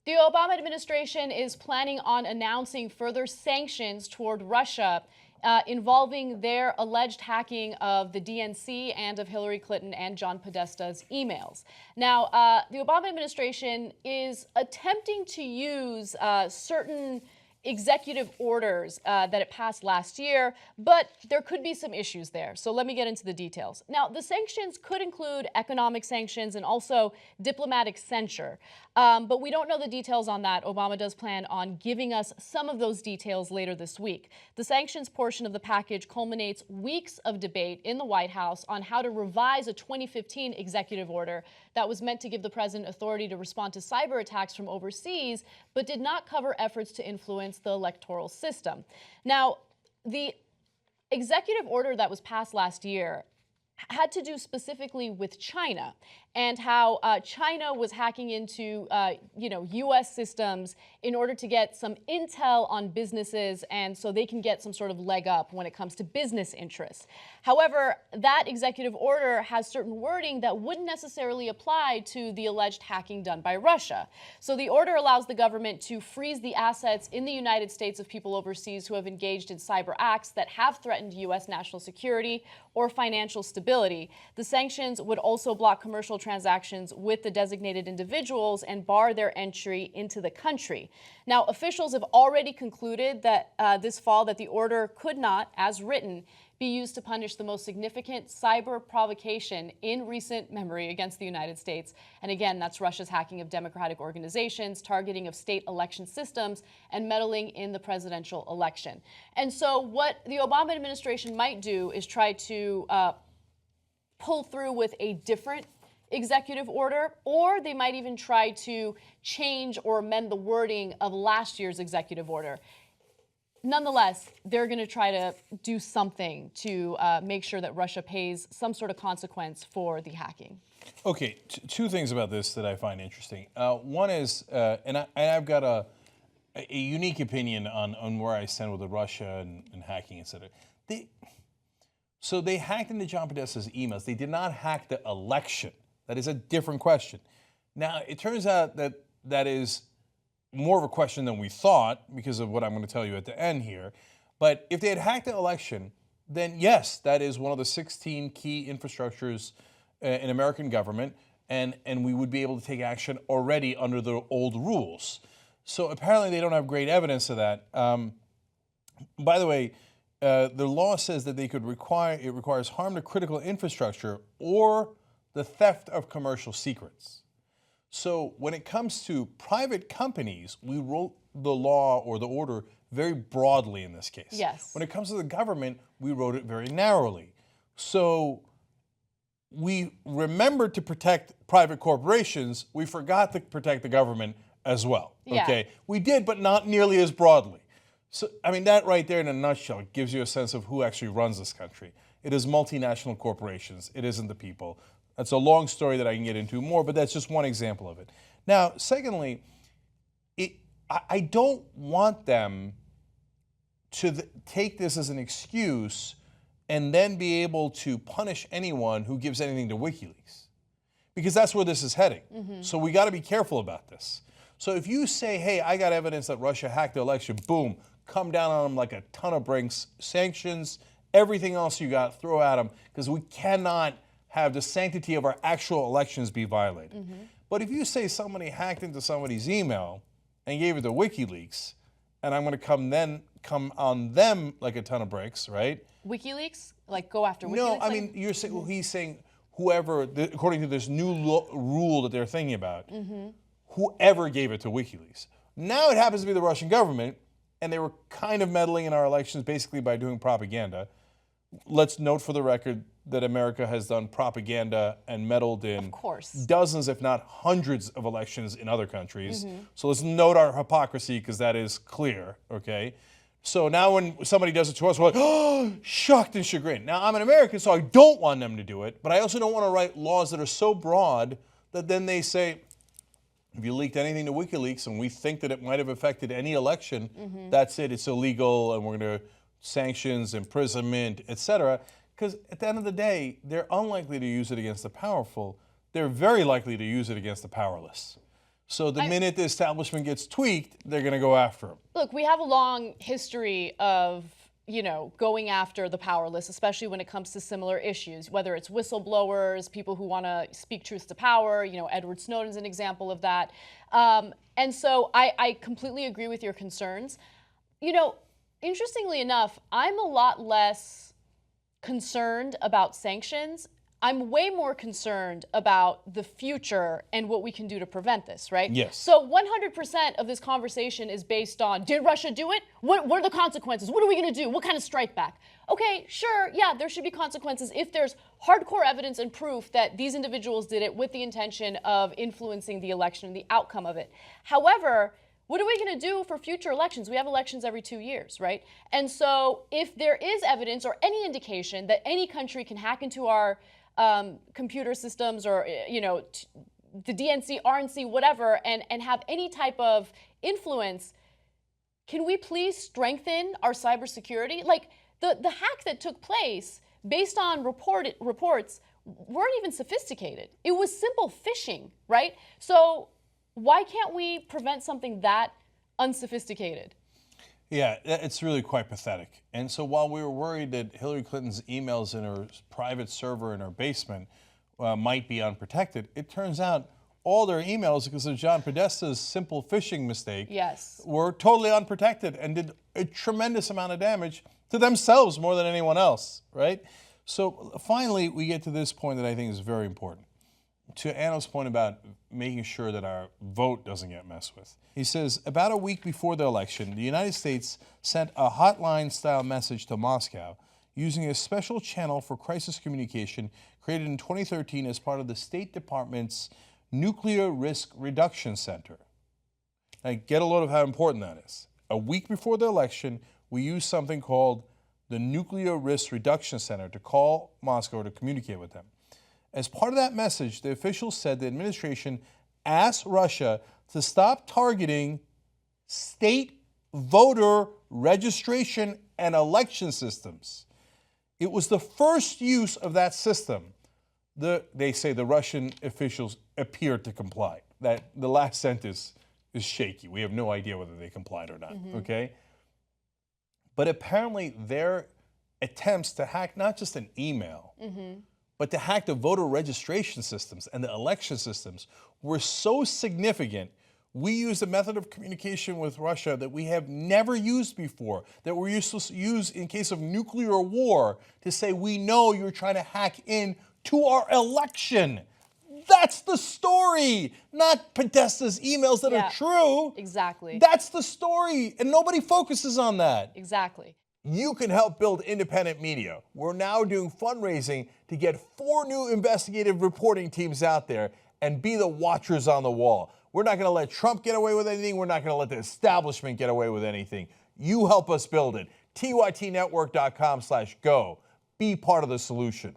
The Obama administration is planning on announcing further sanctions toward Russia involving their alleged hacking of the DNC and of Hillary Clinton and John Podesta's emails. Now, the Obama administration is attempting to use certain executive orders that it passed last year, but there could be some issues there. So let me get into the details. Now, the sanctions could include economic sanctions and also diplomatic censure, but we don't know the details on that. Obama does plan on giving us some of those details later this week. The sanctions portion of the package culminates weeks of debate in the White House on how to revise a 2015 executive order that was meant to give the president authority to respond to cyber attacks from overseas, but did not cover efforts to influence the electoral system. Now, the executive order that was passed last year had to do specifically with China and how China was hacking into, U.S. systems in order to get some intel on businesses, and so they can get some sort of leg up when it comes to business interests. However, that executive order has certain wording that wouldn't necessarily apply to the alleged hacking done by Russia. So the order allows the government to freeze the assets in the United States of people overseas who have engaged in cyber acts that have threatened U.S. national security or financial stability. The sanctions would also block commercial transactions with the designated individuals and bar their entry into the country. Now, officials have already concluded that this fall that the order could not, as written, be used to punish the most significant cyber provocation in recent memory against the United States. And again, that's Russia's hacking of democratic organizations, targeting of state election systems, and meddling in the presidential election. And so what the Obama administration might do is try to pull through with a different executive order, or they might even try to change or amend the wording of last year's executive order. Nonetheless, they're going to try to do something to make sure that Russia pays some sort of consequence for the hacking. Okay, two things about this that I find interesting. One is, and I've got a unique opinion on where I stand with the Russia and hacking, et cetera. So they hacked into John Podesta's emails. They did not hack the election. That is a different question. Now, it turns out that that is more of a question than we thought because of what I'm going to tell you at the end here. But if they had hacked the election, then yes, that is one of the 16 key infrastructures in American government, and we would be able to take action already under the old rules. So apparently they don't have great evidence of that. By the way, the law says that it requires harm to critical infrastructure or the theft of commercial secrets. So when it comes to private companies, we wrote the law or the order very broadly in this case. Yes. When it comes to the government, we wrote it very narrowly. So we remembered to protect private corporations. We forgot to protect the government as well. Yeah. Okay. We did, but not nearly as broadly. So, I mean, that right there in a nutshell gives you a sense of who actually runs this country. It is multinational corporations. It isn't the people. That's a long story that I can get into more, but that's just one example of it. Now, secondly, I don't want them to take this as an excuse and then be able to punish anyone who gives anything to WikiLeaks, because that's where this is heading. Mm-hmm. So we got to be careful about this. So if you say, hey, I got evidence that Russia hacked the election, boom, come down on them like a ton of bricks, sanctions, everything else you got, throw at them, because we cannot have the sanctity of our actual elections be violated. Mm-hmm. But if you say somebody hacked into somebody's email and gave it to WikiLeaks, and I'm going to come on them like a ton of bricks, right? WikiLeaks? Like go after WikiLeaks? No, I mean, you're saying, well, he's saying whoever, according to this new rule that they're thinking about, mm-hmm. whoever gave it to WikiLeaks. Now it happens to be the Russian government, and they were kind of meddling in our elections basically by doing propaganda. Let's note for the record that America has done propaganda and meddled in dozens, if not hundreds, of elections in other countries. Mm-hmm. So let's note our hypocrisy, because that is clear, okay? So now when somebody does it to us, we're like, oh, shocked and chagrined. Now, I'm an American, so I don't want them to do it, but I also don't want to write laws that are so broad that then they say, if you leaked anything to WikiLeaks and we think that it might have affected any election, mm-hmm. that's it, it's illegal, and we're going to sanctions, imprisonment, etc. Because at the end of the day, they're unlikely to use it against the powerful. They're very likely to use it against the powerless. So the minute the establishment gets tweaked, they're going to go after them. Look, we have a long history of, going after the powerless, especially when it comes to similar issues, whether it's whistleblowers, people who want to speak truth to power. Edward Snowden's an example of that. And so I completely agree with your concerns. Interestingly enough, I'm a lot less concerned about sanctions. I'm way more concerned about the future and what we can do to prevent this, right? Yes. So 100% of this conversation is based on, did Russia do it? What are the consequences? What are we going to do? What kind of strike back? Okay, sure, yeah, there should be consequences if there's hardcore evidence and proof that these individuals did it with the intention of influencing the election and the outcome of it. However, what are we going to do for future elections? We have elections every 2 years, right? And so if there is evidence or any indication that any country can hack into our computer systems or, the DNC, RNC, whatever, and have any type of influence, can we please strengthen our cybersecurity? Like the hack that took place, based on reports, weren't even sophisticated. It was simple phishing, right? So why can't we prevent something that unsophisticated? Yeah, it's really quite pathetic. And so while we were worried that Hillary Clinton's emails in her private server in her basement might be unprotected, it turns out all their emails, because of John Podesta's simple phishing mistake, were totally unprotected and did a tremendous amount of damage to themselves more than anyone else, right? So finally, we get to this point that I think is very important. To Anna's point about making sure that our vote doesn't get messed with. He says, about a week before the election, the United States sent a hotline-style message to Moscow using a special channel for crisis communication created in 2013 as part of the State Department's Nuclear Risk Reduction Center. Now, get a load of how important that is. A week before the election, we used something called the Nuclear Risk Reduction Center to call Moscow to communicate with them. As part of that message, the officials said the administration asked Russia to stop targeting state voter registration and election systems. It was the first use of that system. They say the Russian officials appeared to comply. That the last sentence is shaky. We have no idea whether they complied or not, okay? But apparently their attempts to hack not just an email, but to hack the voter registration systems and the election systems were so significant, we used a method of communication with Russia that we have never used before, that we're used to use in case of nuclear war to say, we know you're trying to hack in to our election. That's the story, not Podesta's emails that are true. Exactly. That's the story, and nobody focuses on that. Exactly. You can help build independent media. We're now doing fundraising to get 4 new investigative reporting teams out there and be the watchers on the wall. We're not going to let Trump get away with anything. We're not going to let the establishment get away with anything. You help us build it. tytnetwork.com/go. Be part of the solution.